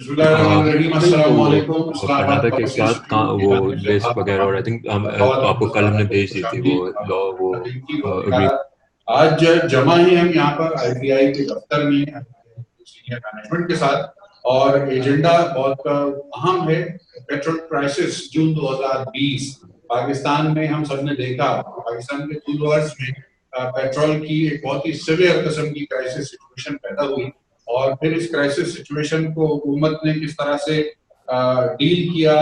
बिस्मिल्लाहिर्रहमानिर्रहीम, भाई अस्सलाम वो वालेकुम। पढ़ना इस्लामाबाद था कि पॉलिसी क्या इंस्टीट्यूट की वो जानिब से लिस्ट वगैरह, और आई थिंक बहुत आपको कल हमने मुबारक भेज दी थी वो खुशामदीद लॉ वो दिन की अग्री। आज जमा ही हम यहाँ पर ITI के दफ्तर में सीनियर मैनेजमेंट के साथ, और एजेंडा बहुत अहम है। पेट्रोल क्राइसिस जून 2020 पाकिस्तान में हम सब ने देखा। पाकिस्तान के 2 वर्ष में पेट्रोल की एक बहुत ही सिवियर किस्म की क्राइसिस सिचुएशन पैदा हुई, और फिर इस क्राइसिस सिचुएशन को हुकूमत ने किस तरह से डील किया,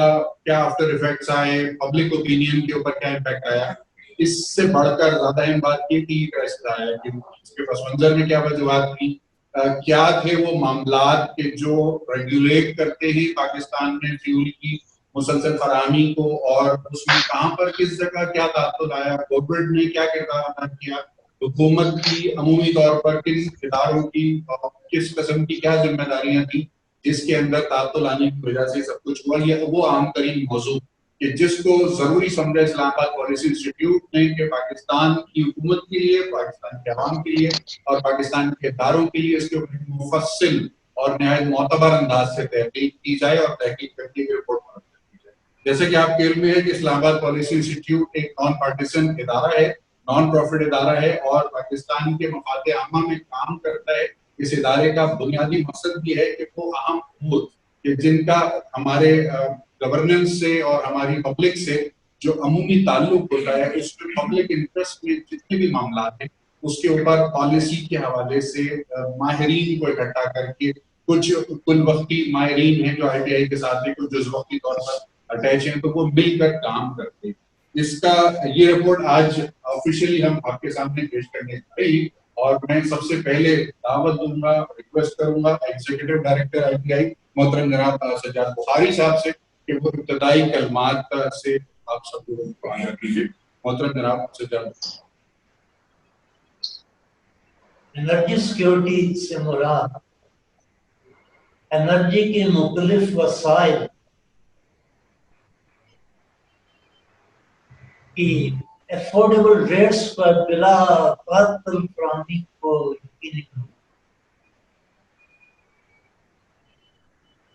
क्या आफ्टर इफेक्ट्स आए, पब्लिक ओपिनियन के ऊपर क्या इम्पैक्ट आया। इससे बढ़कर ज्यादा अहम बात ये थी क्राइसिस आया कि इसके पस मंजर में क्या वजूहत थी, क्या थे वो मामलात के जो रेगुलेट करते हैं पाकिस्तान में फ्यूल की मुसलसल फराहमी को, और उसमें कहाँ पर किस जगह क्या तात्तुल आया, गवर्नमेंट ने क्या किरदार अदा किया, हुकूमत की अमूमी तौर पर किन इदारों की और किस किस्म की क्या जिम्मेदारियां थी, जिसके अंदर तात्तुल आने की वजह से सब कुछ हुआ। ये वो अहम तरीन मौजू कि जिसको जरूरी समझा इस्लामाबाद पॉलिसी इंस्टीट्यूट ने कि पाकिस्तान की हुकूमत के लिए, पाकिस्तान के अवाम के लिए और पाकिस्तान के इदारों के लिए इसके ऊपर मुफस्सिल और नहायत मोतबर अंदाज से तहकीक की जाए और तहकीक करके रिपोर्ट दी जाए। जैसे कि आपके इल्म में है कि इस्लामाबाद पॉलिसी इंस्टीट्यूट एक नॉन पार्टीसन इदारा है, नॉन प्रॉफिट इदारा है, और पाकिस्तान के मफाद आमा में काम करता है। इस इदारे का बुनियादी मकसद भी है कि वो अहम अमूर कि जिनका हमारे गवर्नेंस से और हमारी पब्लिक से जो अमूमी ताल्लुक होता है, उसमें पब्लिक इंटरेस्ट में जितने भी मामला हैं उसके ऊपर पॉलिसी के हवाले से माहिरीन को इकट्ठा करके, कुछ कुल वक्ती माहिरीन हैं जो ITI के साथ हैं, कुछ जुज़ वक्ती तौर पर अटैच हैं, तो वो मिलकर काम करते हैं। इसका ये रिपोर्ट आज ऑफिशियली हम आपके सामने पेश करने जा रही है, और मैं सबसे पहले दावत दूंगा, रिक्वेस्ट करूंगा एग्जीक्यूटिव डायरेक्टर ITI मोहतरम जनाब सज्जाद बुखारी साहब से कि वो इब्तदाई कलमात से आप सब लोगों को आगाह कीजिए। मोहतरम जनाब सज्जाद। एनर्जी सिक्योरिटी से मुराद एनर्जी के मुख्तलिफ वसाइल की अफोर्डेबल रेट्स पर बिला तात्तुल फराहमी को यकीनी बनाना।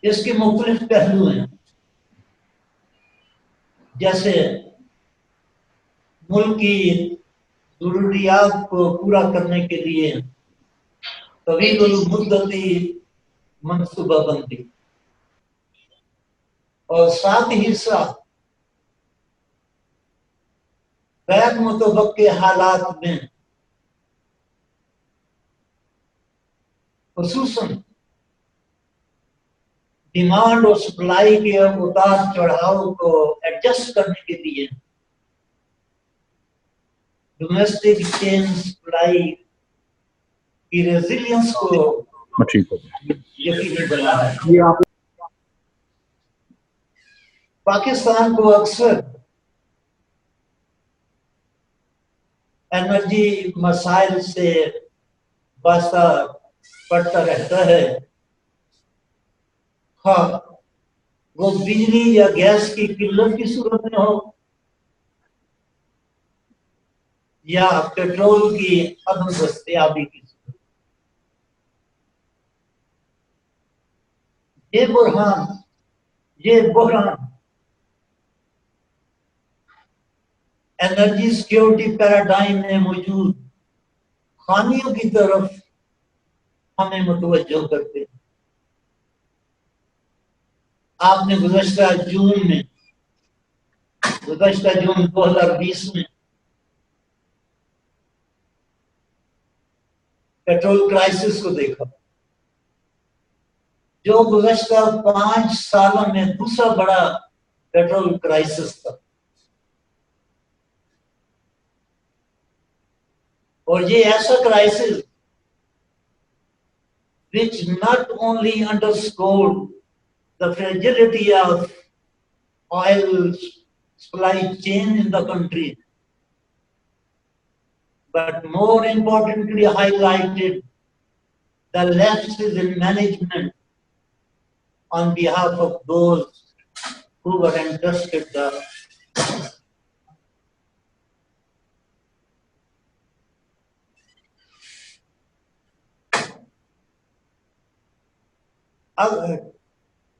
इसके मुख्तलिफ पहलू हैं, जैसे मुल्क की जरूरियात को पूरा करने के लिए तवील मुद्दती मनसूबाबंदी, और साथ ही साथ गैर मुतवक्के हालात में खुसूसन डिमांड और सप्लाई के उतार चढ़ाव को एडजस्ट करने के लिए डोमेस्टिक चेन सप्लाई की रेजिलियंस को यकीनी बनाना। पाकिस्तान को अक्सर एनर्जी मसाइल से वास्ता पड़ता रहता है, हाँ वो बिजली या गैस की किल्लत की सूरत में हो या पेट्रोल की अदम दस्तयाबी की सूरत। ये बहरान एनर्जी सिक्योरिटी पैराडाइम में मौजूद खामियों की तरफ हमें मुतवज्जो करते हैं। आपने गुज़श्ता जून 2020 में पेट्रोल क्राइसिस को देखा, जो गुज़श्ता 5 सालों में दूसरा बड़ा पेट्रोल क्राइसिस था। और ये ऐसा crisis which not only underscored the fragility of oil supply chain in the country, but more importantly highlighted the lapses in management on behalf of those who were entrusted the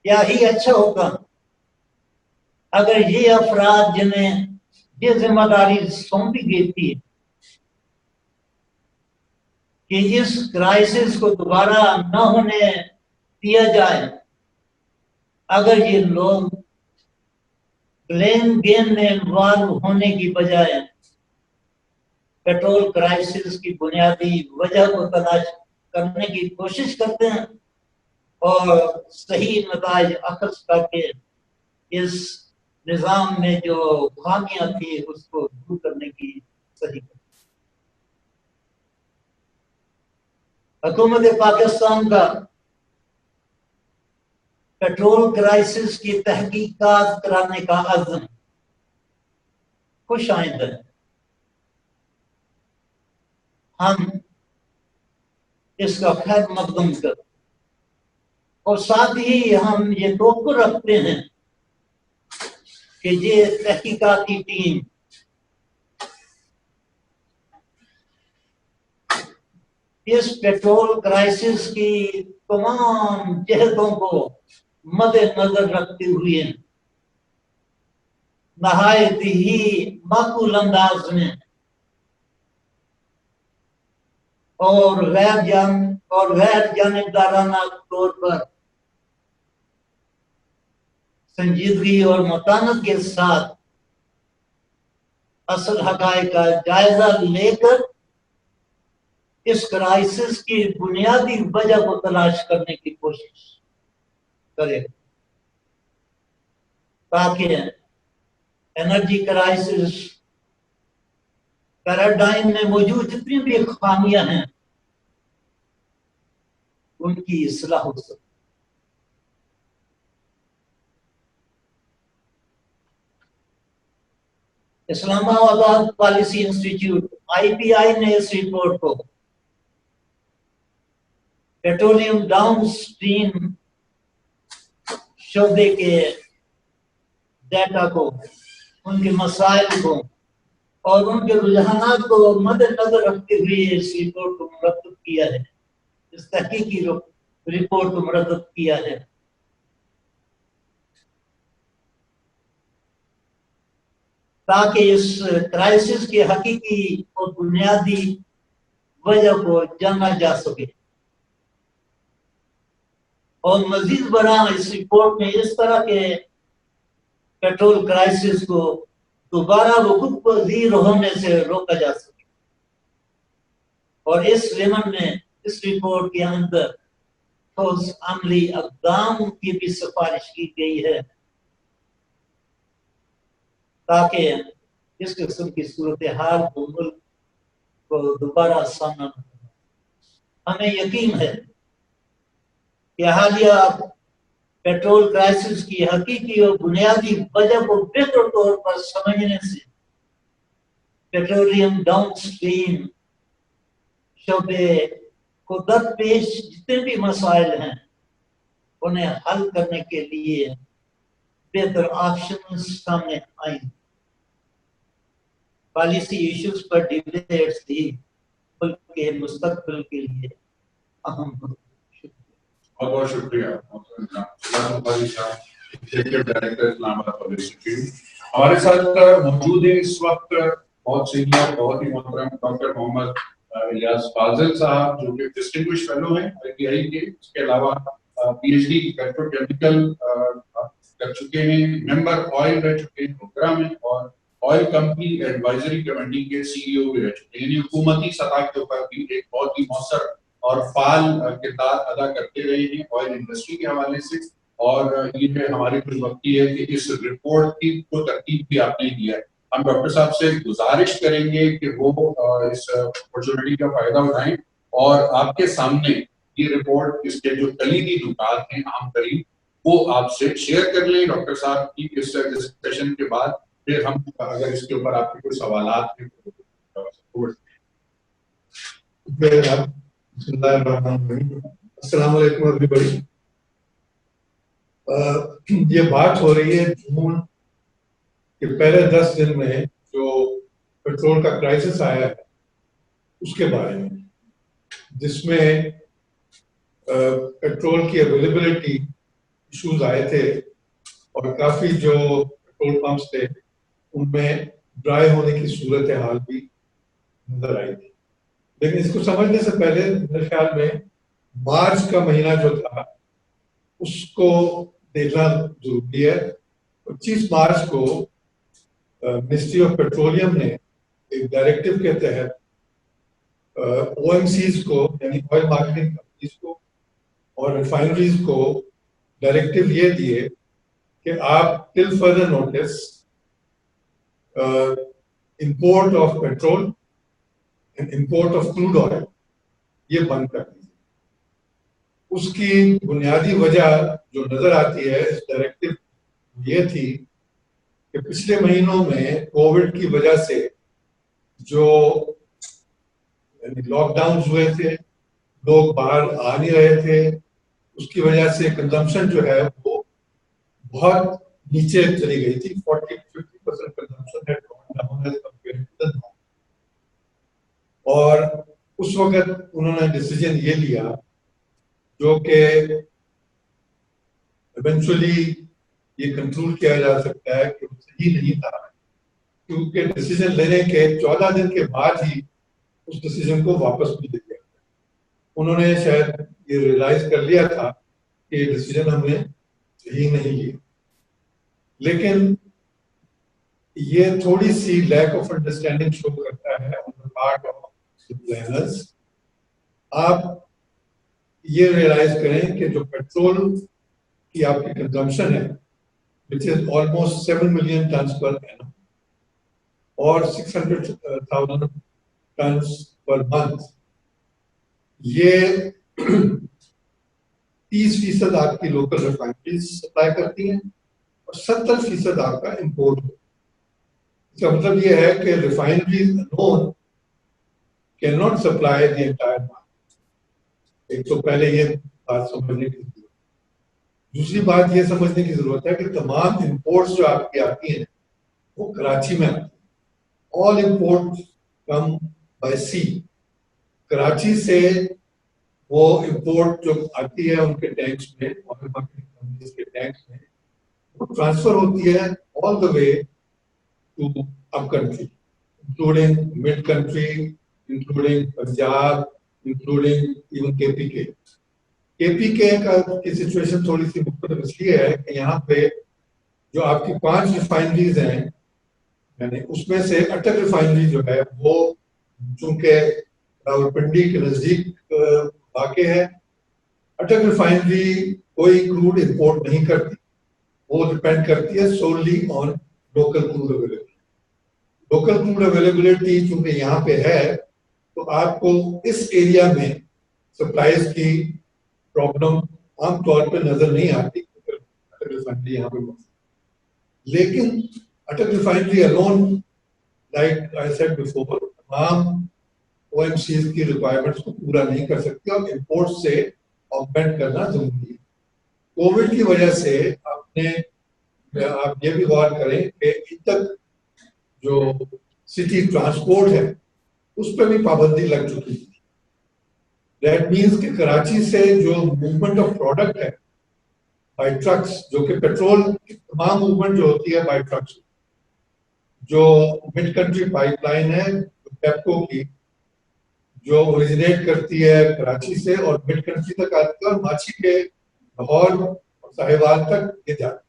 کیا ہی اچھا ہوگا اگر یہ افراد جنہیں یہ ذمہ داری سونپی گئی تھی کہ اس کرائسس کو دوبارہ نہ ہونے دیا جائے، اگر یہ لوگ بلیم گیم میں انوالو ہونے کی بجائے پیٹرول کرائسس کی بنیادی وجہ کو تلاش کرنے کی کوشش کرتے ہیں اور صحیح نتائج اخذ کر کے اس نظام میں جو خامیاں تھی اس کو دور کرنے کی صحیح حکومت پاکستان کا پیٹرول کرائسس کی تحقیقات کرانے کا عزم خوش آئند ہے. ہم اس کا خیر مقدم کر اور ساتھ ہی ہم یہ توقع رکھتے ہیں کہ یہ تحقیقاتی ٹیم اس پیٹرول کرائسس کی تمام جہتوں کو مد نظر رکھتے ہوئے نہایت ہی معقول انداز میں اور غیر جانبدارانہ طور پر سنجیدگی اور متانت کے ساتھ اصل حقائق کا جائزہ لے کر اس کرائسس کی بنیادی وجہ کو تلاش کرنے کی کوشش کرے تاکہ انرجی کرائسس پیراڈائم میں موجود جتنی بھی خامیاں ہیں ان کی اصلاح ہو سکے. اسلام آباد پالیسی انسٹیٹیوٹ IPI نے اس رپورٹ کو پیٹرولیم ڈاؤن سٹریم شعبے کے ڈیٹا کو، ان کے مسائل کو اور ان کے رجحانات کو مد نظر رکھتے ہوئے اس رپورٹ کو مرتب کیا ہے، اس تحقیقی رپورٹ کو مرتب کیا ہے. تاکہ اس کرائسس کی حقیقی اور بنیادی وجہ کو جانا جا سکے اور مزید برآں اس رپورٹ میں اس طرح کے پیٹرول کرائسس کو دوبارہ وقوع پذیر ہونے سے روکا جا سکے. اور اس ضمن میں اس رپورٹ کے اندر ٹھوس عملی اقدام کی بھی سفارش کی گئی ہے تاکہ اس قسم کی صورتحال کو ملک کو دوبارہ سامنا نہ ہو. ہمیں یقین ہے کہ حالیہ پیٹرول کرائسس کی حقیقی اور بنیادی وجہ کو بہتر طور پر سمجھنے سے پیٹرولیم ڈاؤن سٹریم شعبے کو درپیش جتنے بھی مسائل ہیں انہیں حل کرنے کے لیے بہتر آپشن سامنے آئیں. پالیسی ایشوز پر ڈیبیٹس بھی ملک کے مستقبل کے لیے اہم ہیں. بہت بہت شکریہ ہمارے ساتھ موجود ہیں اس وقت بہت سینئر بہت ہی محترم ڈاکٹر محمد الیاس فاضل صاحب جو کہ ڈسٹنگوش فیلو ہیں IPI کے. اس کے علاوہ PhD پیٹرو کیمیکل کر چکے ہیں، ممبر آئل رہ چکے ہیں پروگرام میں، اور آئل کمپنی ایڈوائزری کمیٹی کے CEO بھی رہ چکے ہیں. یعنی حکومتی سطح کے اوپر بھی ایک بہت ہی مؤثر اور فعال کردار ادا کرتے رہے ہیں آئل انڈسٹری کے حوالے سے. اور یہ ہماری خوش بختی ہے کہ اس رپورٹ کی کو ترتیب بھی آپ نے دیا ہے. ہم ڈاکٹر صاحب سے گزارش کریں گے کہ وہ اس اپرچونٹی کا فائدہ اٹھائیں اور آپ کے سامنے یہ رپورٹ اس کے جو کلیدی نکات ہیں اہم ترین وہ آپ سے شیئر کر لیں ڈاکٹر صاحب کی اس ڈسکشن کے بعد. پھر ہم اگر اس کے اوپر آپ کے کوئی سوالات ہیں السلام علیکم ایوری بڑی. یہ بات ہو رہی ہے جون کے پہلے 10 دن میں جو پیٹرول کا کرائسس آیا ہے اس کے بارے میں، جس میں پیٹرول کی اویلیبلٹی ایشوز آئے تھے اور کافی جو پیٹرول پمپس تھے ان میں ڈرائی ہونے کی صورتحال بھی نظر آئی تھی. لیکن اس کو سمجھنے سے پہلے میرے خیال میں مارچ کا مہینہ جو تھا اس کو دیکھنا ضروری ہے. 25 مارچ کو منسٹری آف پیٹرولیم نے ایک ڈائریکٹو کے تحت او ایم سیز کو یعنی آئل مارکیٹنگ کمپنیز کو اور ریفائنریز کو ڈائریکٹو یہ دیے کہ آپ till further notice import of petrol import of crude oil یہ بند کر دیجیے. اس کی بنیادی وجہ جو نظر آتی ہے اس ڈائریکٹو یہ تھی کہ پچھلے مہینوں میں کووڈ کی وجہ سے جو لاک ڈاؤنز ہوئے تھے, لوگ باہر آ نہیں رہے تھے, اس کی وجہ سے کنزمپشن جو ہے وہ بہت نیچے چلی گئی تھی. 40-50% کنزمپشن ہے اور اس وقت انہوں نے ڈیسیجن یہ لیا جو کہ ایونچولی یہ کنٹرول کیا جا سکتا ہے کہ صحیح نہیں تھا, کیونکہ ڈیسیجن لینے کے 14 دن کے بعد ہی اس ڈیسیجن کو واپس بھی لے لیا. انہوں نے شاید یہ ریئلائز کر لیا تھا کہ یہ ڈیسیجن ہم نے صحیح نہیں لیا, لیکن یہ تھوڑی سی لیک آف انڈرسٹینڈنگ شو کرتا ہے آن دی پارٹ آف پلانرز. آپ یہ ریئلائز کریں کہ جو پیٹرول کی آپ کی کنزمپشن ہے which is almost 7 million tons per annum اور 600,000 tons per month, یہ 30% آپ کی لوکل ریفائنریز سپلائی کرتی ہیں اور 70% آپ کا امپورٹ ہوتا ہے. اس کا مطلب یہ ہے کہ refineries alone cannot supply the entire market. ایک تو پہلے یہ بات سمجھنے کی ضرورت ہے. دوسری بات یہ سمجھنے کی ضرورت ہے کہ تمام امپورٹس جو آپ کی آتی ہیں وہ کراچی میں آتی ہیں. All import come by sea. کراچی سے وہ امپورٹ جو آتی ہے ان کے ٹینکس میں آئل مارکیٹنگ کمپنیز کے ٹینکس میں وہ ٹرانسفر ہوتی ہے all the way to up country, including mid country, including Punjab, including even K P کے. کے پی کے کی سچویشن تھوڑی سی مختلف اس لیے ہے کہ یہاں پہ جو آپ کی 5 ریفائنریز ہیں یعنی اس میں سے اٹک ریفائنری جو ہے وہ چونکہ راولپنڈی کے نزدیک واقع ہے, اٹک ریفائنری کوئی کروڈ امپورٹ نہیں کرتی, وہ ڈپینڈ کرتی ہے solely on local crude availability. Local crude availability چونکہ یہاں پہ ہے تو آپ کو اس ایریا میں سپلائیز کی پرابلم عام طور پہ نظر نہیں آتی اٹک ریفائنری یہاں پہ موجود. لیکن Attock refinery alone, like I said before, تمام او ایم سیز کی ریکوائرمنٹس کو پورا نہیں کر سکتی اور امپورٹ سے آگمنٹ کرنا ضروری ہے. کووڈ کی وجہ سے آپ یہ بھی غور کریں کہ اب تک جو سٹی ٹرانسپورٹ ہے اس پہ بھی پابندی لگ چکی تھی. دیٹ مینس کہ کراچی سے جو موومنٹ آف پروڈکٹ ہے بائی ٹرکس, جو کہ پیٹرول کی تمام موومنٹ جو ہوتی ہے بائی ٹرکس, جو مڈ کنٹری پائپ لائن ہے پیپکو کی جو اوریجنیٹ کرتی ہے کراچی سے اور مڈ کنٹری تک آتی ہے اور ماچھی کے لاہور اور ساہیوال تک یہ جاتی ہے,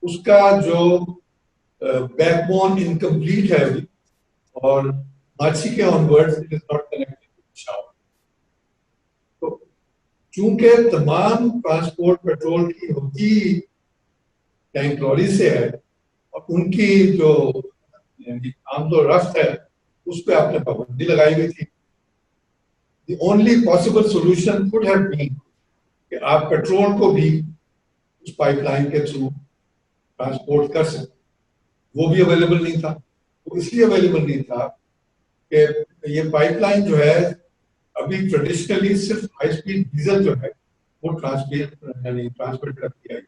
اس کا جو بیک بون انکمپلیٹ ہے ابھی اور Machike onward it is not connected with Peshawar. تو چونکہ تمام ٹرانسپورٹ پیٹرول کی ہوتی ٹینک لوری سے ہے اور ان کی جو آمد و رفت ہے اس پہ آپ نے پابندی لگائی ہوئی تھی. The only possible solution could have been کہ آپ پیٹرول کو بھی اس پائپ لائن کے تھرو ٹرانسپورٹ کر سکتے. وہ بھی اویلیبل نہیں تھا. وہ اس لیے اویلیبل نہیں تھا کہ یہ پائپ لائن جو ہے ابھی ٹریڈیشنلی صرف ہائی اسپیڈ ڈیزل جو ہے وہ ٹرانسپورٹ کرتی ہے.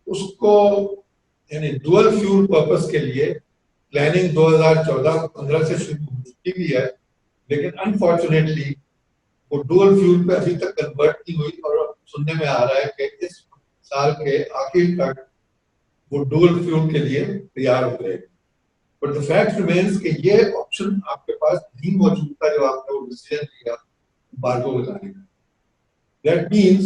اس کو یعنی ڈوئل فیول پرپس کے لیے پلاننگ 2014-15 سے شروع ہو چکی بھی ہے, لیکن انفارچونیٹلی وہ ڈوئل فیول پہ ابھی تک کنورٹ نہیں ہوئی اور سننے میں آ رہا ہے کہ اس साल के आखिर तक वो डुअल फ्यूल के लिए तैयार हो जाएगा। बट द फैक्ट रिमेन्स कि ये ऑप्शन आपके पास नहीं मौजूद था जब आपने वो डिसीजन लिया एम्बार्गो लगाने का। दैट मीन्स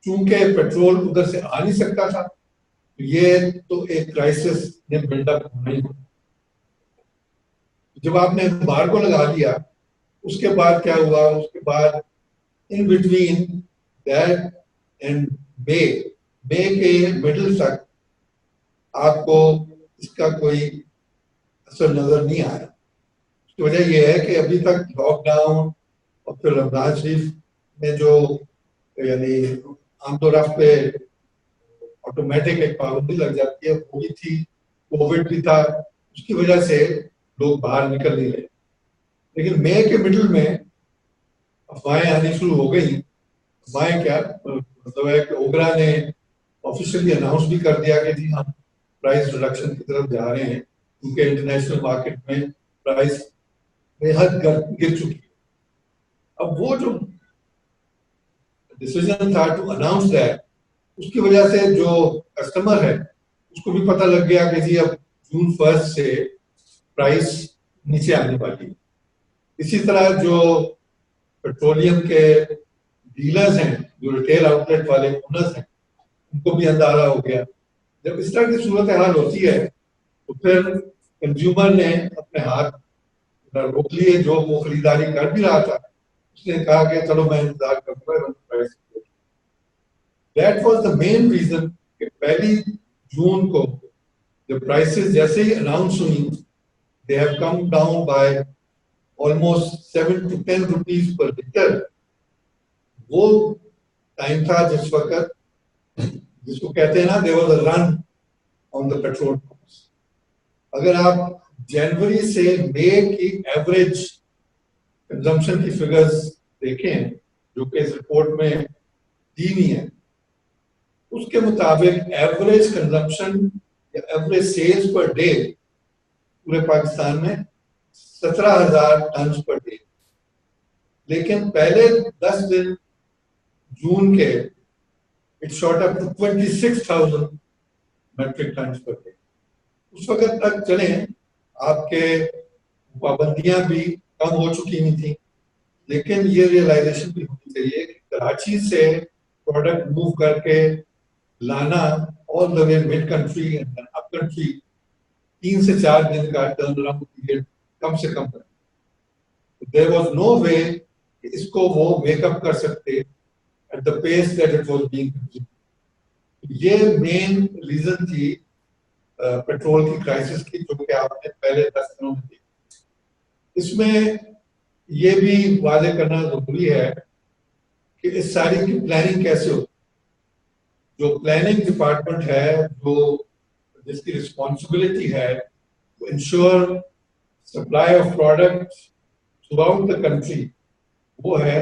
चूंकि पेट्रोल उधर से आ नहीं सकता था, तो ये तो एक क्राइसिस ने बिल्डअप होना ही होना। जब आपने एम्बार्गो लगा लिया, उसके बाद क्या हुआ, उसके बाद इन बिटवीन दैट एंड मे के मिडिल तक आपको इसका कोई असर नजर नहीं आया। उसकी वजह यह है कि अभी तक लॉकडाउन और फिर रमजान शरीफ में जो यानी आमतौर पे ऑटोमेटिक एक पाबंदी लग जाती है, वो भी थी, कोविड भी था, उसकी वजह से लोग बाहर निकल नहीं रहे। लेकिन मई के मिडिल में अफवाहें आनी शुरू हो गई। अफवाहें क्या, मतलब है कि ओबरा ने ऑफिशियली अनाउंस भी कर दिया कि जी हम प्राइस रिडक्शन की तरफ जा रहे हैं, क्योंकि इंटरनेशनल मार्केट में प्राइस बेहद गिर चुकी है। अब वो जो डिसीजन था टू अनाउंस दैट, उसकी वजह से जो कस्टमर है उसको भी पता लग गया कि जी अब जून 1 से प्राइस नीचे आने वाली है। इसी तरह जो पेट्रोलियम के डीलर्स हैं, जो रिटेल आउटलेट वाले ओनर्स हैं, उनको भी अंदाजा हो गया। जब इस तरह की सूरत हाल होती है तो फिर कंज्यूमर ने अपने हाथ रोक लिए, जो वो खरीदारी कर भी रहा था उसने कहा कि चलो मैं इंतजार करूंगा। That was the main reason कि 1 जून को जब प्राइसेस जैसे ही अनाउंस हुई, they have come down by almost 7 to 10 rupees per litre. वो टाइम था जिस वक्त जिसको कहते हैं ना, there was a run on the petrol pumps. अगर आप जनवरी से मई की एवरेज कंजम्पशन की फिगर्स देखें जो कि इस रिपोर्ट में दी नहीं है, उसके मुताबिक एवरेज कंजम्पशन या एवरेज सेल्स पर डे पूरे पाकिस्तान में 17,000 टन पर डे। लेकिन पहले 10 दिन जून के it shot up to 26,000 metric ton per day. उस वक्त तक चले आपके पाबंदियां भी कम हो चुकी नहीं थी, लेकिन ये रियलाइजेशन भी होनी चाहिए कि कराची से प्रोडक्ट मूव करके लाना all the way mid country and up country 3 से 4 दिन का टर्न अराउंड पीरियड कम से कम है। देयर वाज नो वे इसको वो मेकअप कर सकते at the pace that it was being consumed. ये मेन रीजन थी पेट्रोल की क्राइसिस की, जो कि आपने पहले 10 दिनों में देखी। इसमें ये भी वादे करना जरूरी है कि इस सारी की प्लानिंग कैसे हो। जो प्लानिंग डिपार्टमेंट है, जो जिसकी रिस्पॉन्सिबिलिटी है to ensure supply of products throughout the country, वो है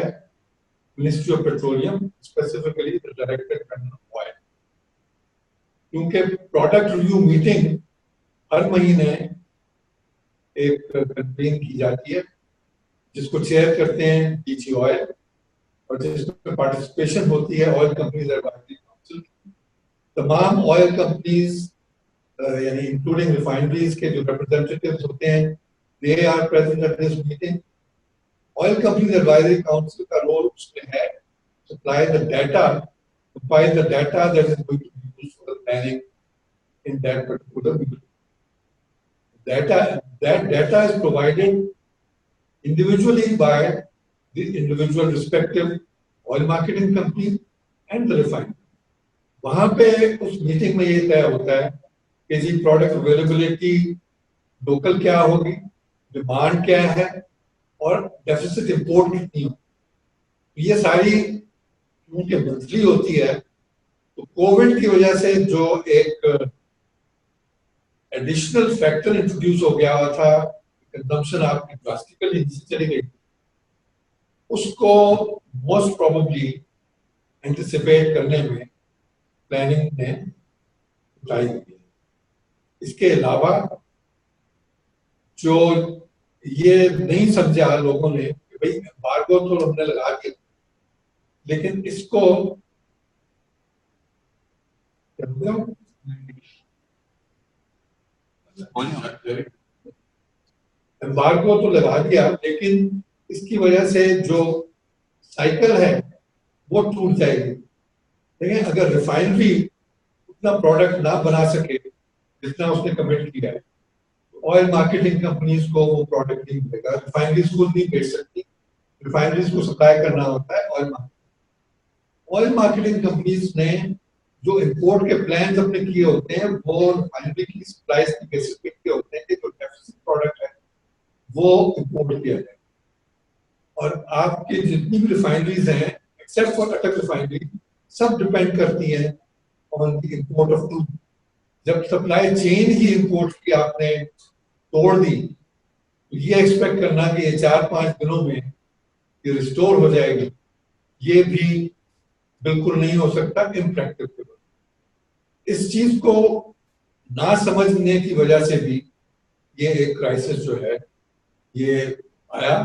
ministry of petroleum, specifically the director general of oil. क्योंकि प्रोडक्ट रिव्यू मीटिंग हर महीने एक कन्वीन की जाती है, जिसको चेयर करते हैं डीजी ऑयल, और जिसमें पार्टिसिपेशन होती है ऑयल कंपनीज एडवाइजरी काउंसिल। तमाम ऑयल कंपनीज यानी इंक्लूडिंग रिफाइनरीज के जो रिप्रेजेंटेटिव्स होते हैं, they are present at this meeting. Oil companies advisory council का रोल उसमें है supply the data, compile the data that is going to be used for the planning in that particular meeting. That data is provided individually by the individual respective oil marketing company and the refinery. वहां पे उस meeting में ये तय होता है कि जी product availability local क्या होगी, डिमांड क्या है, और डेफिसिट इंपोर्ट कितनी होगी। ये सारी उनके मंथली होती है। तो कोविड की वजह से जो एक एडिशनल फैक्टर इंट्रोड्यूस हो गया हुआ था, कंजम्पशन आपकी ड्रास्टिकली नीचे चली गई, उसको मोस्ट प्रोबेबली एंटिसिपेट करने में प्लानिंग ने उठाई हुई है। इसके अलावा जो ये नहीं समझा लोगों ने कि भाई एम्बार्गो तो हमने लगा दिया, लेकिन इसको एम्बार्गो तो लगा दिया, लेकिन इसकी वजह से जो साइकिल है वो टूट जाएगी। देखिए, अगर रिफाइनरी उतना प्रोडक्ट ना बना सके जितना उसने कमिट किया है, ऑयल मार्केटिंग कंपनीज को वो प्रोडक्ट नहीं मिलेगा, रिफाइनरीज को नहीं बेच सकती, रिफाइनरीज को सप्लाई करना होता है ऑयल मार्केटिंग कंपनीज ने जो इंपोर्ट के प्लान्स अपने किए होते हैं वो रिफाइनरी की सप्लाईज की बेसिस पे किए होते हैं कि जो डेफिसिट प्रोडक्ट है वो इंपोर्ट किया जाए। और आपकी जितनी भी रिफाइनरीज हैं एक्सेप्ट फॉर अटक रिफाइनरी, सब डिपेंड करती हैं on the import of crude. जब सप्लाई चेन ही इंपोर्ट की आपने तोड़ दी, तो ये एक्सपेक्ट करना कि ये 4-5 दिनों में ये रिस्टोर हो जाएगी, ये भी बिल्कुल नहीं हो सकता, इम्प्रैक्टिकल। इस चीज को ना समझने की वजह से भी ये एक क्राइसिस जो है ये आया,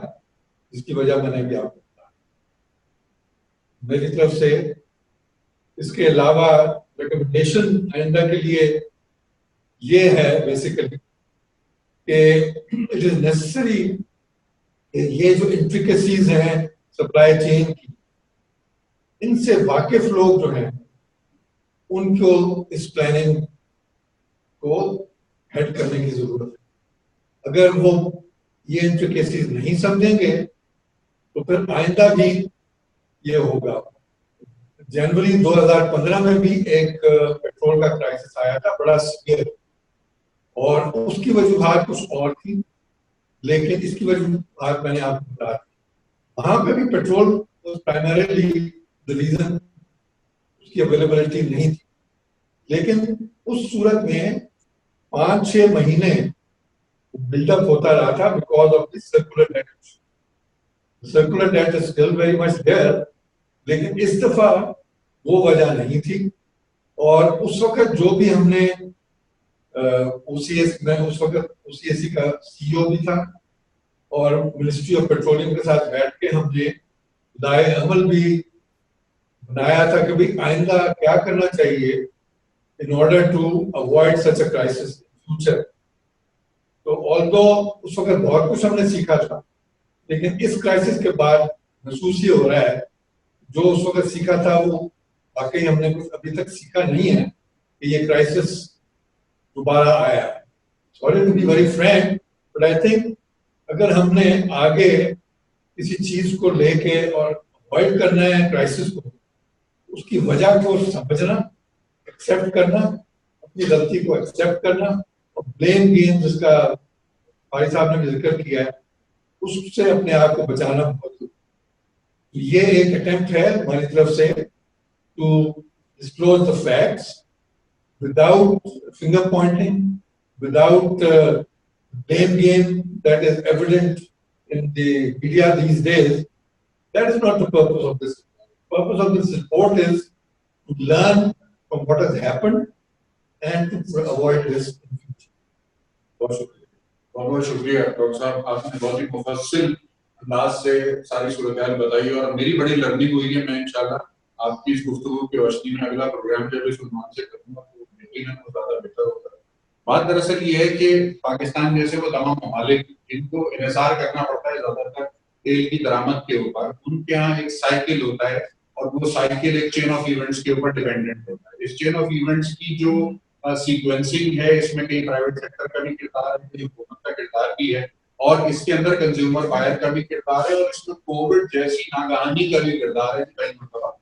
जिसकी वजह मैंने भी आपको बताया। मेरी तरफ से इसके अलावा रिकमेंडेशन आइंदा के लिए ये है बेसिकली कि इट इज नेसेसरी ये जो इंट्रिकेसीज हैं सप्लाई चेन की, इनसे वाकिफ लोग जो हैं उनको इस प्लानिंग को हेड करने की जरूरत है। अगर वो ये इंट्रिकेसीज नहीं समझेंगे तो फिर आइंदा भी ये होगा। जनवरी 2015 में भी एक पेट्रोल का क्राइसिस आया था, बड़ा सीवियर, और उसकी वजूहात कुछ और थी, लेकिन इसकी वजूहात मैंने आपको बता दी। वहां पे भी पेट्रोल प्राइमरीली द रीजन उसकी अवेलेबिलिटी नहीं थी, लेकिन उस सूरत में 5-6 महीने बिल्डअप होता रहा था because of this circular debt. Circular debt is still very much there, लेकिन इस दफा वो वजह नहीं थी। और उस वक्त जो भी हमने ओसीएस में, उस वक्त ओसीएससी का सीईओ भी था और मिनिस्ट्री ऑफ पेट्रोलियम के साथ बैठ के हमने दाए अमल भी बनाया था कि भाई आइंदा क्या करना चाहिए in order to avoid such a crisis in future. तो ऑल्दो उस वक्त बहुत कुछ हमने सीखा था, लेकिन इस क्राइसिस के बाद महसूस ये हो रहा है जो उस वक्त सीखा था वो वाकई हमने कुछ अभी तक सीखा नहीं है कि ये क्राइसिस दोबारा आया है। Sorry to be very frank, but I think अगर हमने आगे किसी चीज को लेके और अवॉइड करना है क्राइसिस को, उसकी वजह को समझना, एक्सेप्ट करना, अपनी गलती को एक्सेप्ट करना, और ब्लेम गेम जिसका भाई साहब ने भी जिक्र किया है उससे अपने आप को बचाना बहुत जरूरी। ये एक अटेम्प्ट है हमारी तरफ से to disclose the facts without finger pointing, without blame game that is evident in the media these days. That is not the purpose of this. The purpose of this report is to learn from what has happened and to avoid this in future. बहुत शुक्रिया doctor साहब, आपने बहुत ही मुफस्सिल अंदाज से सारी सूरत-हाल बताई और मेरी बड़ी लर्निंग हुई है। मैं इंशाल्लाह आपकी इस गुफ्तगू की रोशनी में अगला प्रोग्राम जब इस उन्वान से करूंगा तो यकीनन वो ज्यादा बेहतर होगा। बात दरअसल ये है कि पाकिस्तान जैसे वो तमाम ममालिक जिनको इन्हिसार करना पड़ता है ज्यादातर तेल की दरामद के ऊपर, उनके यहाँ एक साइकिल होता है और वो साइकिल एक चेन ऑफ इवेंट्स के ऊपर डिपेंडेंट होता है। इस चेन ऑफ इवेंट्स की जो सीक्वेंसिंग है, इसमें कई प्राइवेट सेक्टर का भी किरदार है, कई हुकूमत का किरदार भी है और इसके अंदर कंज्यूमर बायर का भी किरदार है और इसमें कोविड जैसी नागहानी का भी किरदार है कई मतलब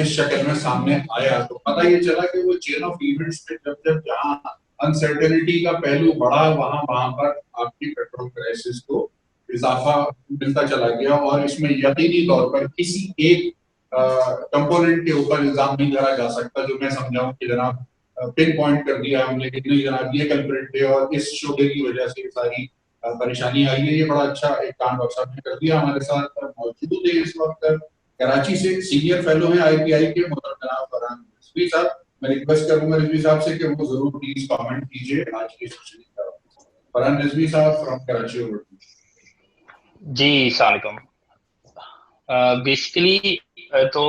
इस शक्ल में सामने आया। तो पता ये चला कि वो चेन ऑफ इवेंट्स पे जब जहाँ अनसर्टेनिटी का पहलू बढ़ा वहां पर आपकी पेट्रोल क्राइसिस को इजाफा मिलता चला गया और इसमें यकीनी तौर पर किसी एक कंपोनेंट के ऊपर इल्जाम नहीं लगाया जा सकता जो मैं समझाऊं कि जनाब पिन पॉइंट कर दिया हमने कि नहीं जनाब ये कल्प्रिट है और इस शोबे की वजह से सारी परेशानी आई है। ये बड़ा अच्छा एक काम डॉक्टर साहब ने कर दिया। हमारे साथ मौजूद है इस वक्त कराची से सीनियर फेलो हैं IPI के मोहतरम जनाब फरहान रिजवी साहब। मैं रिक्वेस्ट करूंगा रिजवी साहब से कि वो जरूर प्लीज कमेंट कीजिए आज की सेशन की। फरहान रिजवी साहब फ्रॉम कराची। जी अस्सलाम वालेकुम। बेसिकली तो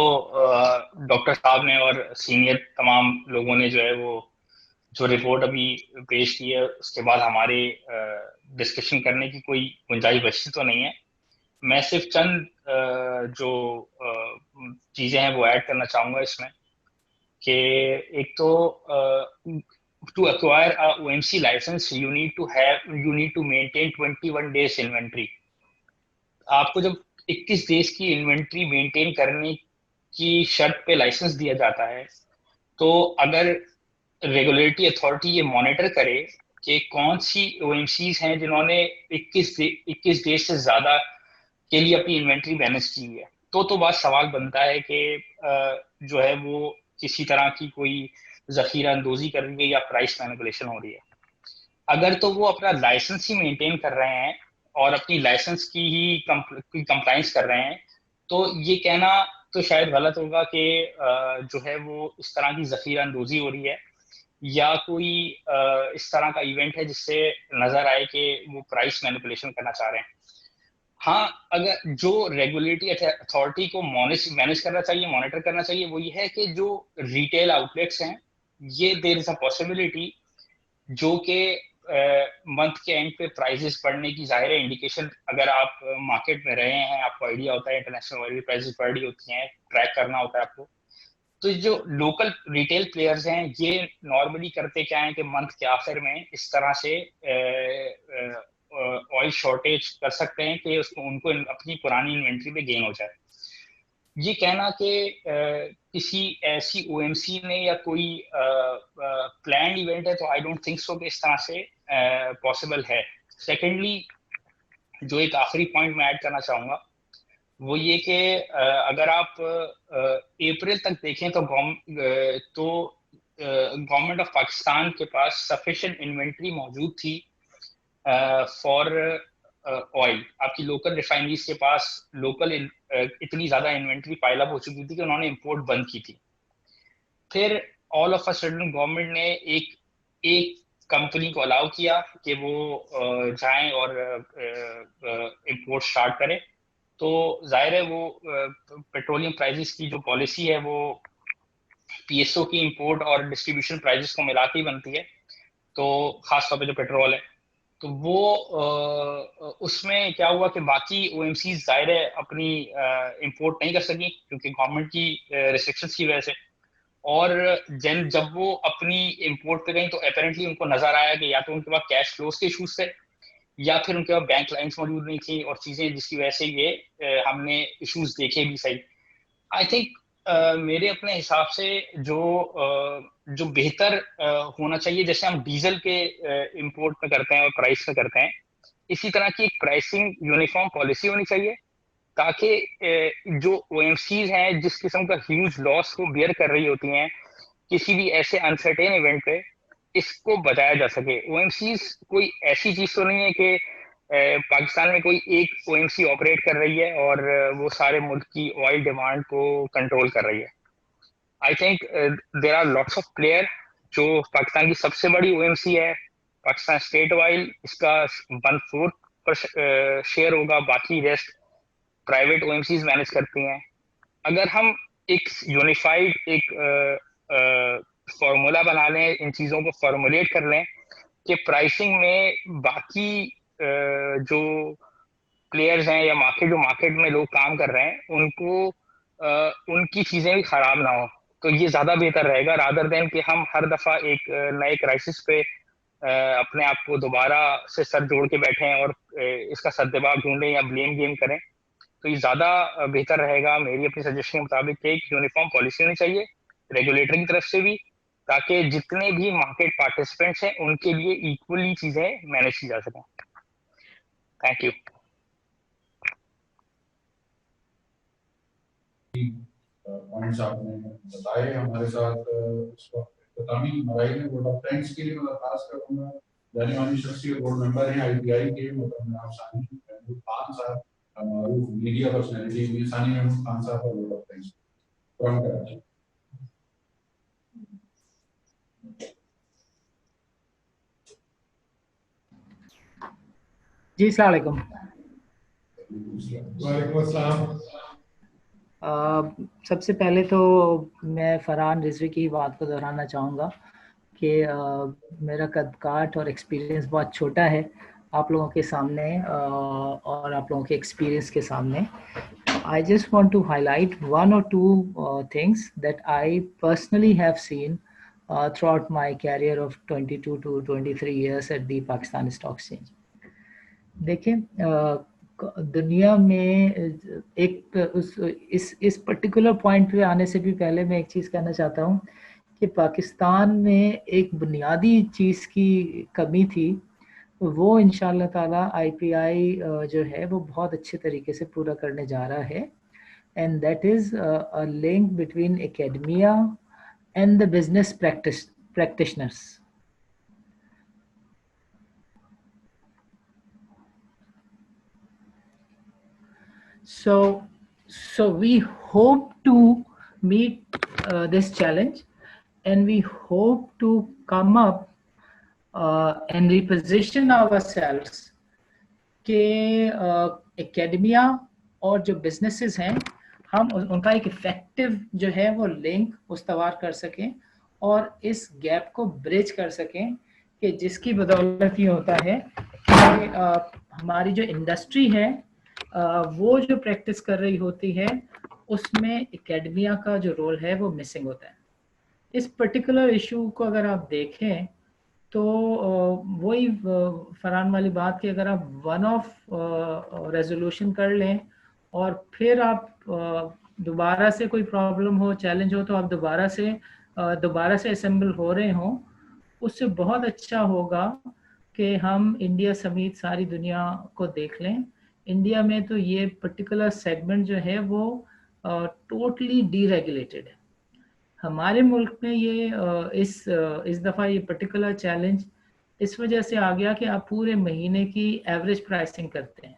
डॉक्टर साहब ने और सीनियर तमाम लोगों ने जो है वो जो रिपोर्ट अभी पेश की है उसके बाद हमारे डिस्कशन करने की कोई गुंजाइश बची तो नहीं है. मैं सिर्फ चंद जो चीज़ें हैं वो ऐड करना चाहूँगा इसमें कि एक तो to acquire a OMC license you need to maintain 21 days inventory. आपको जब 21 डेज की इन्वेंट्री मेंटेन करने की शर्त पे लाइसेंस दिया जाता है तो अगर रेगुलेटरी अथॉरिटी ये मॉनिटर करे कि कौन सी OMCs हैं जिन्होंने 21 डेज से ज़्यादा के लिए अपनी इन्वेंट्री मैनेज की है तो बात सवाल बनता है कि जो है वो किसी तरह की कोई ज़ख़ीरा अंदोज़ी कर रही है या प्राइस मैनिपुलेशन हो रही है. अगर तो वो अपना लाइसेंस ही मेंटेन कर रहे हैं और अपनी लाइसेंस की ही कंप्लाइंस कर रहे हैं तो ये कहना तो शायद गलत होगा कि जो है वो इस तरह की ज़ख़ीरा अंदोज़ी हो रही है या कोई इस तरह का इवेंट है जिससे नज़र आए कि वो प्राइस मैनिपुलेशन करना चाह रहे हैं. हाँ, अगर जो रेगुलेटरी अथॉरिटी को मैनेज करना चाहिए, मॉनिटर करना चाहिए, वो ये है कि जो रिटेल आउटलेट्स हैं ये देयर इज अ पॉसिबिलिटी जो कि मंथ के एंड पे प्राइसेस बढ़ने की जाहिर है इंडिकेशन. अगर आप मार्केट में रहे हैं आपको आइडिया होता है इंटरनेशनल ऑयल प्राइसेस बढ़ रही होती हैं, ट्रैक करना होता है आपको. तो जो लोकल रिटेल प्लेयर्स हैं ये नॉर्मली करते क्या है कि मंथ के आखिर में इस तरह से ऑयल शॉर्टेज कर सकते हैं कि उनको अपनी पुरानी इन्वेंट्री पे गेन हो जाए. ये कहना कि किसी ऐसी OMC ने या कोई प्लान इवेंट है तो आई डोंट थिंक सो कि इस तरह से पॉसिबल है. सेकेंडली जो एक आखिरी पॉइंट मैं ऐड करना चाहूँगा वो ये कि अगर आप अप्रैल तक देखें तो गवर्नमेंट ऑफ पाकिस्तान के पास सफिशिएंट इन्वेंट्री मौजूद थी फॉर ऑयल. आपकी लोकल रिफाइनरीज के पास लोकल इतनी ज़्यादा इन्वेंट्री पाइल अप हो चुकी थी कि उन्होंने इंपोर्ट बंद की थी. फिर all of a sudden government ने एक कंपनी को अलाउ किया कि वो जाएं और इंपोर्ट स्टार्ट करें. तो जाहिर है वो पेट्रोलियम प्राइसेस की जो पॉलिसी है वो PSO की इंपोर्ट और डिस्ट्रीब्यूशन प्राइसेस को मिला के ही बनती है. तो खासतौर पे जो पेट्रोल है तो वो उसमें क्या हुआ कि बाकी OMCs जाहिर है अपनी इंपोर्ट नहीं कर सकी क्योंकि गवर्नमेंट की रिस्ट्रिक्शंस की वजह से. और जब वो अपनी इंपोर्ट पे गई तो अपेरेंटली उनको नजर आया कि या तो उनके पास कैश फ्लोज के इशूज थे या फिर उनके पास बैंक लाइंस मौजूद नहीं थी और चीज़ें जिसकी वजह से ये हमने इशूज देखे भी सही. आई थिंक मेरे अपने हिसाब से जो बेहतर होना चाहिए जैसे हम डीजल के इंपोर्ट में करते हैं और प्राइस में करते हैं इसी तरह की एक प्राइसिंग यूनिफॉर्म पॉलिसी होनी चाहिए ताकि जो OMCs हैं जिस किस्म का ह्यूज लॉस को बियर कर रही होती हैं किसी भी ऐसे अनसर्टेन इवेंट पे इसको बचाया जा सके. OMCs कोई ऐसी चीज तो नहीं है कि पाकिस्तान में कोई एक OMC ऑपरेट कर रही है और वो सारे मुल्क की ऑयल डिमांड को कंट्रोल कर रही है. I think there are lots of player. जो पाकिस्तान की सबसे बड़ी OMC है पाकिस्तान स्टेट ऑयल, इसका 1/4 शेयर होगा, बाकी रेस्ट प्राइवेट OMCs मैनेज करती हैं. अगर हम एक यूनिफाइड एक फॉर्मूला बना लें, इन चीज़ों को फॉर्मुलेट कर लें कि प्राइसिंग में बाकी जो प्लेयर्स हैं या मार्केट में लोग काम कर रहे हैं उनको उनकी चीज़ें भी ख़राब ना हो तो ये ज़्यादा बेहतर रहेगा रादर देन कि हम हर दफ़ा एक नए क्राइसिस पे अपने आप को दोबारा से सर जोड़ के बैठें और इसका सद्देबाब ढूंढें या ब्लेम गेम करें. तो ये ज़्यादा बेहतर रहेगा मेरी अपनी सजेशन के मुताबिक कि एक यूनिफॉर्म पॉलिसी होनी चाहिए रेगुलेटर की तरफ से भी ताकि जितने भी मार्केट पार्टिसिपेंट्स हैं उनके लिए इक्वली चीज़ें मैनेज की जा सकें. Thank you. पॉइंट्स आपने बताए हमारे साथ इस वक्त तमीम मराई ने वोट ऑफ थैंक्स के लिए मैं दरख्वास्त करूंगा. जानी मानी शख्सियत बोर्ड मेंबर हैं IPI के जनाब सानी महमूद खान साहब, मारूफ मीडिया पर्सनैलिटी सानी महमूद खान साहब का vote of thanks from Karachi. जी अस्सलाम वालेकुम. वालेकुम अस्सलाम. سب سے پہلے تو میں فرحان رضوی کی بات کو دہرانا چاہوں گا کہ میرا قد کاٹ اور ایکسپیرینس بہت چھوٹا ہے آپ لوگوں کے سامنے اور آپ لوگوں کے ایکسپیرینس کے سامنے. I just want to highlight one or two things that I personally have seen throughout my career of 22 to 23 years at the Pakistan Stock Exchange. دیکھیں دنیا میں ایک اس پرٹیکولر پوائنٹ پہ آنے سے بھی پہلے میں ایک چیز کہنا چاہتا ہوں کہ پاکستان میں ایک بنیادی چیز کی کمی تھی, وہ انشاءاللہ تعالیٰ آئی پی آئی جو ہے وہ بہت اچھے طریقے سے پورا کرنے جا رہا ہے, and that is a link between academia and the business practitioners. So we hope to meet this challenge, and we hope to come up and reposition ourselves کہ اکیڈمیا اور جو بزنسز ہیں ہم ان کا ایک افیکٹو جو ہے وہ لنک استوار کر سکیں اور اس گیپ کو برج کر سکیں, کہ جس کی بدولت یہ ہوتا ہے کہ ہماری جو انڈسٹری ہے وہ جو پریکٹس کر رہی ہوتی ہے اس میں اکیڈمیا کا جو رول ہے وہ مسنگ ہوتا ہے. اس پرٹیکولر ایشو کو اگر آپ دیکھیں تو وہی فرحان والی بات کہ اگر آپ ون آف ریزولوشن کر لیں اور پھر آپ دوبارہ سے کوئی پرابلم ہو, چیلنج ہو, تو آپ دوبارہ سے اسمبل ہو رہے ہوں, اس سے بہت اچھا ہوگا کہ ہم انڈیا سمیت ساری دنیا کو دیکھ لیں. انڈیا میں تو یہ پرٹیکولر سیگمنٹ جو ہے وہ ٹوٹلی ڈی ریگولیٹڈ ہے. ہمارے ملک میں یہ اس دفعہ یہ پرٹیکولر چیلنج اس وجہ سے آ گیا کہ آپ پورے مہینے کی ایوریج پرائسنگ کرتے ہیں.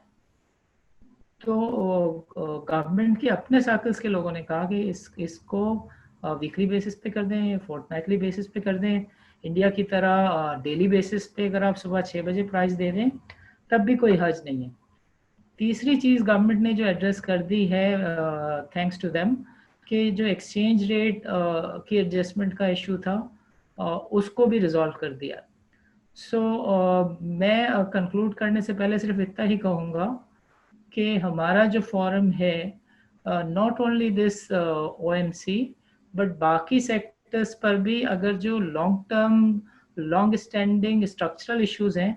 تو گورنمنٹ کے اپنے سرکلز کے لوگوں نے کہا کہ اس کو ویکلی بیسس پہ کر دیں, فورٹ نائٹلی بیسس پہ کر دیں. انڈیا کی طرح ڈیلی بیسس پہ اگر آپ صبح 6 بجے پرائز دے دیں تب بھی کوئی حرج نہیں ہے. تیسری چیز گورنمنٹ نے جو ایڈریس کر دی ہے تھینکس ٹو دیم, کہ جو ایکسچینج ریٹ کی ایڈجسٹمنٹ کا ایشو تھا اس کو بھی ریزالو کر دیا. سو میں کنکلوڈ کرنے سے پہلے صرف اتنا ہی کہوں گا کہ ہمارا جو فورم ہے not only this O M C but باقی سیکٹرز پر بھی اگر جو long term long standing structural issues ہیں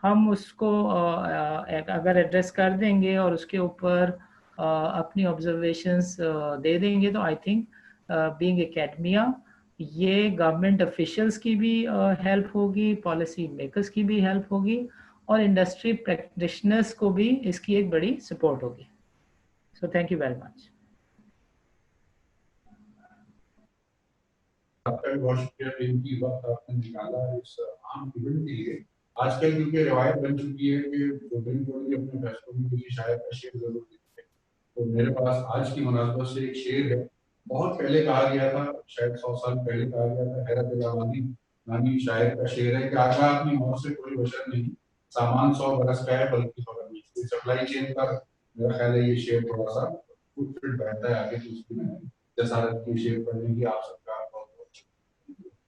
ہم اس کو اگر ایڈریس کر دیں گے اور اس کے اوپر اپنی آبزرویشنس دے دیں گے تو آئی تھنک بینگ اکیڈمیا یہ گورنمنٹ افیشلس کی بھی ہیلپ ہوگی, پالیسی میکرز کی بھی ہیلپ ہوگی, اور انڈسٹری پریکٹیشنرز کو بھی اس کی ایک بڑی سپورٹ ہوگی. So thank you very much. آپ کا بہت شکریہ قیمتی وقت آپ نے نکالا اس عام ایونٹ کے لیے. آج کل کیونکہ روایت بن چکی ہے کہ سپریم کورٹ کے اپنے فیصلوں میں کسی شاعر کا شعر ضرور دیتے ہیں, تو میرے پاس آج کی مناسبت سے ایک شعر ہے. بہت پہلے کہا گیا تھا, شاید 100 سال پہلے کہا گیا تھا. حیرت الامانی نامی شاعر کا شعر ہے کہ آگاہ اپنی موت سے کوئی بشر نہیں, سامان 100 برس کا ہے بلکہ خبر نہیں. سپلائی چین کا میرا خیال ہے یہ شعر تھوڑا سا فٹ بیٹھتا ہے آگے, تو اس کی جسارت کی شعر پڑھنے کی آپ سب کا